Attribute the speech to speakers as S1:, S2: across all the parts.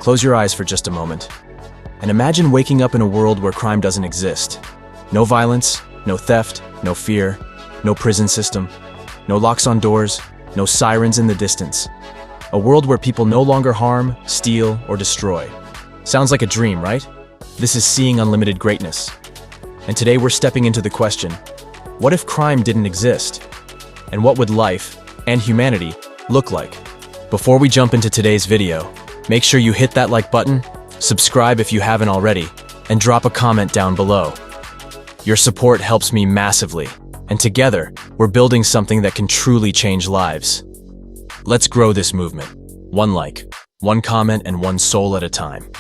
S1: Close your eyes for just a moment, and imagine waking up in a world where crime doesn't exist. No violence, no theft, no fear, no prison system, no locks on doors, no sirens in the distance. A world where people no longer harm, steal, or destroy. Sounds like a dream, right? This is seeing unlimited greatness. And today we're stepping into the question, what if crime didn't exist? And what would life, and humanity, look like? Before we jump into today's video, make sure you hit that like button, subscribe if you haven't already, and drop a comment down below. Your support helps me massively, and together, we're building something that can truly change lives. Let's grow this movement. One like, one comment, and one soul at a time.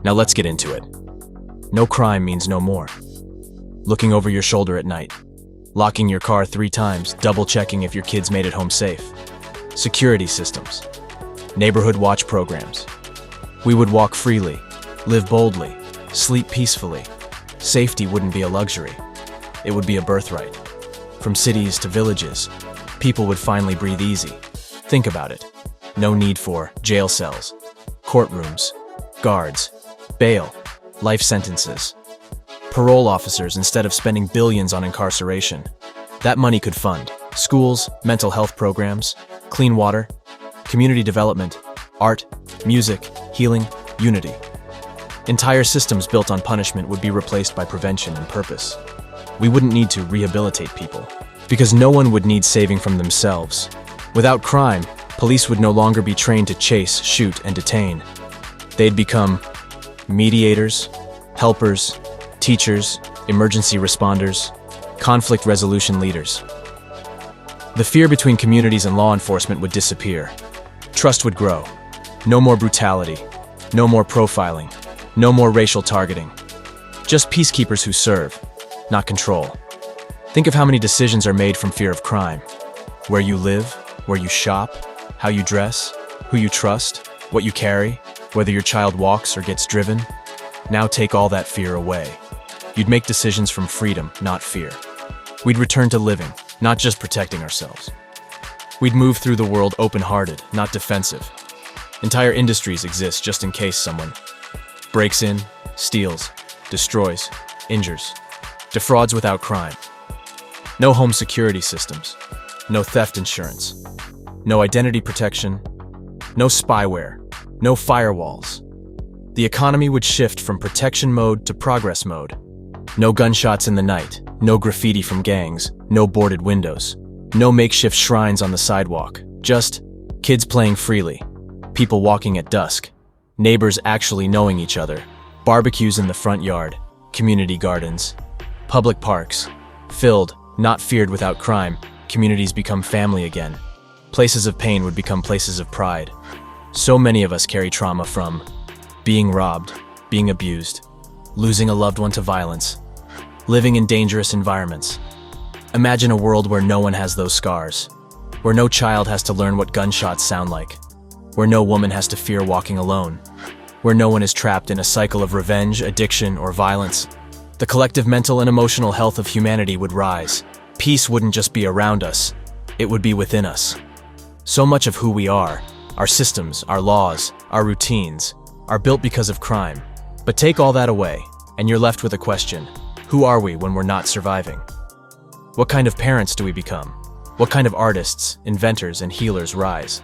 S1: Now let's get into it. No crime means no more. Looking over your shoulder at night. Locking your car 3 times, double-checking if your kids made it home safe. Security systems. Neighborhood watch programs. We would walk freely, live boldly, sleep peacefully. Safety wouldn't be a luxury. It would be a birthright. From cities to villages, people would finally breathe easy. Think about it. No need for jail cells, courtrooms, guards, bail, life sentences, parole officers instead of spending billions on incarceration. That money could fund schools, mental health programs, clean water, community development, art, music, healing, unity. Entire systems built on punishment would be replaced by prevention and purpose. We wouldn't need to rehabilitate people, because no one would need saving from themselves. Without crime, police would no longer be trained to chase, shoot, and detain. They'd become mediators, helpers, teachers, emergency responders, conflict resolution leaders. The fear between communities and law enforcement would disappear. Trust would grow. No more brutality, no more profiling, no more racial targeting. Just peacekeepers who serve, not control. Think of how many decisions are made from fear of crime. Where you live, where you shop, how you dress, who you trust, what you carry, whether your child walks or gets driven. Now take all that fear away. You'd make decisions from freedom, not fear. We'd return to living, not just protecting ourselves. We'd move through the world open-hearted, not defensive. Entire industries exist just in case someone breaks in, steals, destroys, injures, defrauds without crime. No home security systems, no theft insurance, no identity protection, no spyware, no firewalls. The economy would shift from protection mode to progress mode. No gunshots in the night, no graffiti from gangs, no boarded windows, no makeshift shrines on the sidewalk, just kids playing freely, people walking at dusk, neighbors actually knowing each other, barbecues in the front yard, community gardens, public parks, filled, not feared without crime, communities become family again. Places of pain would become places of pride. So many of us carry trauma from being robbed, being abused, losing a loved one to violence, living in dangerous environments. Imagine a world where no one has those scars, where no child has to learn what gunshots sound like, where no woman has to fear walking alone, where no one is trapped in a cycle of revenge, addiction, or violence. The collective mental and emotional health of humanity would rise. Peace wouldn't just be around us, it would be within us. So much of who we are, our systems, our laws, our routines, are built because of crime. But take all that away, and you're left with a question. Who are we when we're not surviving? What kind of parents do we become? What kind of artists, inventors, and healers rise?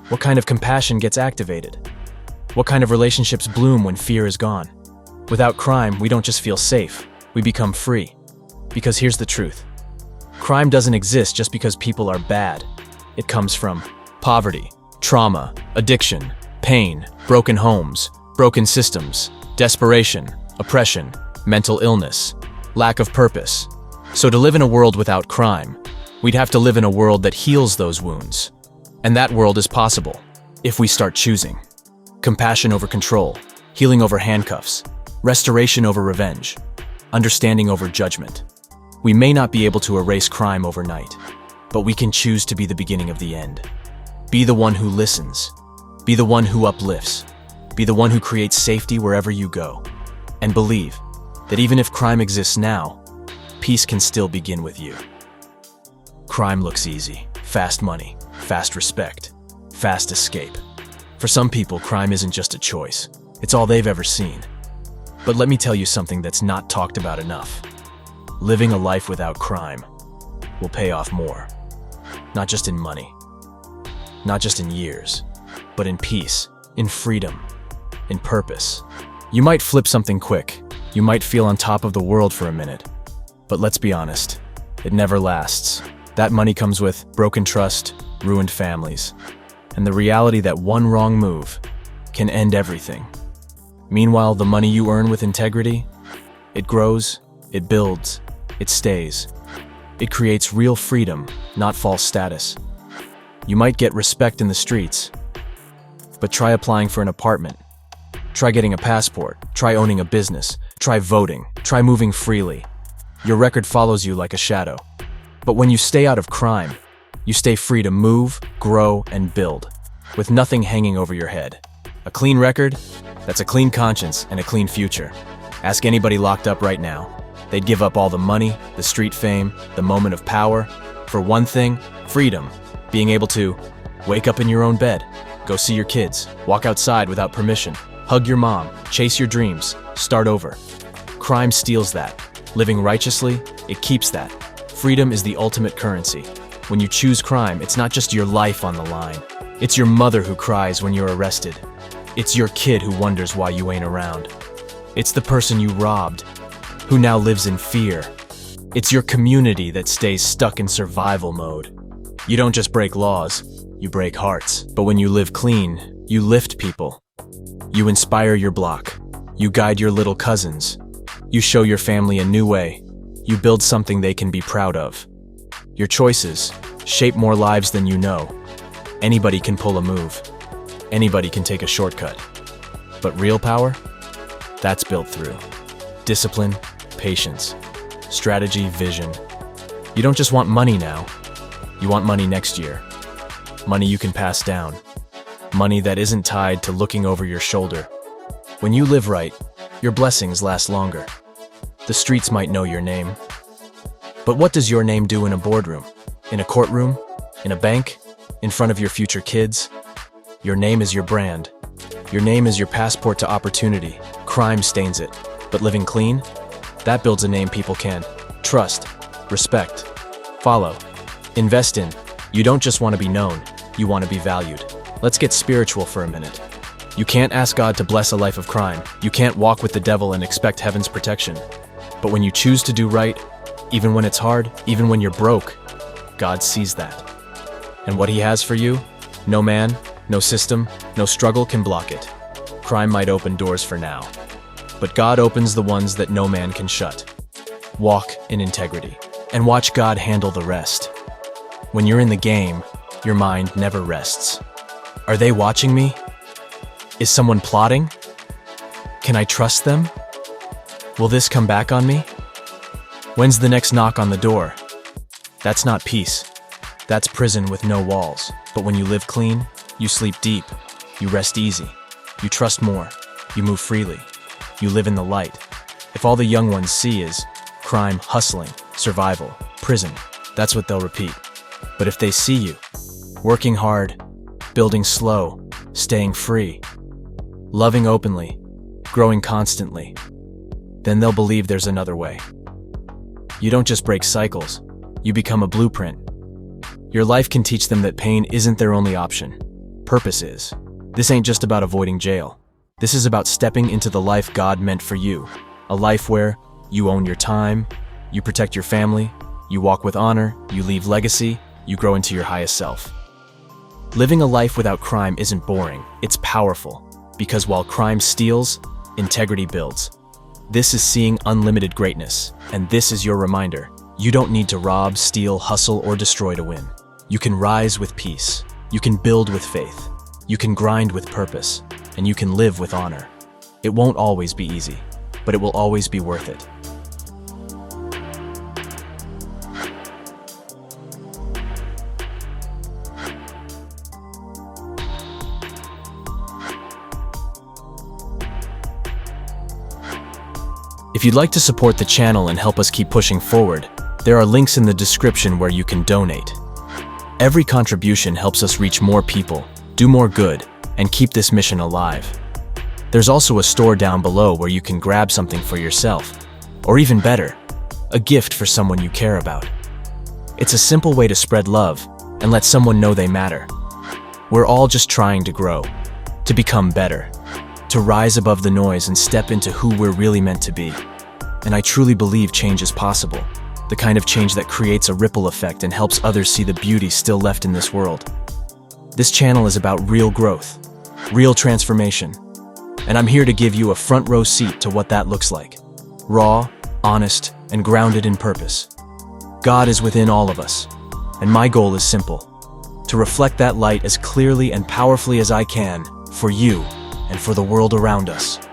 S1: What kind of compassion gets activated? What kind of relationships bloom when fear is gone? Without crime, we don't just feel safe, we become free. Because here's the truth. Crime doesn't exist just because people are bad. It comes from poverty, trauma, addiction, pain, broken homes, broken systems, desperation, oppression, mental illness, lack of purpose. So to live in a world without crime, we'd have to live in a world that heals those wounds. And that world is possible, if we start choosing. Compassion over control, healing over handcuffs, restoration over revenge, understanding over judgment. We may not be able to erase crime overnight, but we can choose to be the beginning of the end. Be the one who listens. Be the one who uplifts. Be the one who creates safety wherever you go. And believe that even if crime exists now, peace can still begin with you. Crime looks easy. Fast money, fast respect, fast escape. For some people, crime isn't just a choice. It's all they've ever seen. But let me tell you something that's not talked about enough. Living a life without crime will pay off more. Not just in money, not just in years, but in peace, in freedom, in purpose. You might flip something quick. You might feel on top of the world for a minute. But let's be honest, it never lasts. That money comes with broken trust, ruined families, and the reality that one wrong move can end everything. Meanwhile, the money you earn with integrity, it grows, it builds, it stays. It creates real freedom, not false status. You might get respect in the streets, but try applying for an apartment. Try getting a passport. Try owning a business. Try voting. Try moving freely. Your record follows you like a shadow. But when you stay out of crime, you stay free to move, grow, and build, with nothing hanging over your head. A clean record? That's a clean conscience and a clean future. Ask anybody locked up right now. They'd give up all the money, the street fame, the moment of power, for one thing: freedom. Being able to wake up in your own bed, go see your kids, walk outside without permission, hug your mom, chase your dreams, start over. Crime steals that. Living righteously, it keeps that. Freedom is the ultimate currency. When you choose crime, it's not just your life on the line. It's your mother who cries when you're arrested. It's your kid who wonders why you ain't around. It's the person you robbed, who now lives in fear. It's your community that stays stuck in survival mode. You don't just break laws, you break hearts. But when you live clean, you lift people. You inspire your block. You guide your little cousins. You show your family a new way. You build something they can be proud of. Your choices shape more lives than you know. Anybody can pull a move. Anybody can take a shortcut. But real power? That's built through discipline, patience, strategy, vision. You don't just want money now. You want money next year. Money you can pass down. Money that isn't tied to looking over your shoulder. When you live right, your blessings last longer. The streets might know your name. But what does your name do in a boardroom? In a courtroom? In a bank? In front of your future kids? Your name is your brand. Your name is your passport to opportunity. Crime stains it. But living clean? That builds a name people can trust, respect, follow, invest in. You don't just want to be known, you want to be valued. Let's get spiritual for a minute. You can't ask God to bless a life of crime. You can't walk with the devil and expect heaven's protection. But when you choose to do right, even when it's hard, even when you're broke, God sees that. And what He has for you, no man, no system, no struggle can block it. Crime might open doors for now, but God opens the ones that no man can shut. Walk in integrity, and watch God handle the rest. When you're in the game, your mind never rests. Are they watching me? Is someone plotting? Can I trust them? Will this come back on me? When's the next knock on the door? That's not peace. That's prison with no walls. But when you live clean, you sleep deep, you rest easy, you trust more, you move freely, you live in the light. If all the young ones see is crime, hustling, survival, prison, that's what they'll repeat. But if they see you, working hard, building slow, staying free, loving openly, growing constantly, then they'll believe there's another way. You don't just break cycles, you become a blueprint. Your life can teach them that pain isn't their only option. Purpose is. This ain't just about avoiding jail. This is about stepping into the life God meant for you. A life where you own your time, you protect your family, you walk with honor, you leave legacy, you grow into your highest self. Living a life without crime isn't boring, it's powerful. Because while crime steals, integrity builds. This is seeing unlimited greatness, and this is your reminder. You don't need to rob, steal, hustle, or destroy to win. You can rise with peace. You can build with faith. You can grind with purpose, and you can live with honor. It won't always be easy, but it will always be worth it. If you'd like to support the channel and help us keep pushing forward, there are links in the description where you can donate. Every contribution helps us reach more people, do more good, and keep this mission alive. There's also a store down below where you can grab something for yourself, or even better, a gift for someone you care about. It's a simple way to spread love and let someone know they matter. We're all just trying to grow, to become better, to rise above the noise and step into who we're really meant to be. And I truly believe change is possible, the kind of change that creates a ripple effect and helps others see the beauty still left in this world. This channel is about real growth, real transformation, and I'm here to give you a front row seat to what that looks like. Raw, honest, and grounded in purpose. God is within all of us, and my goal is simple: to reflect that light as clearly and powerfully as I can for you and for the world around us.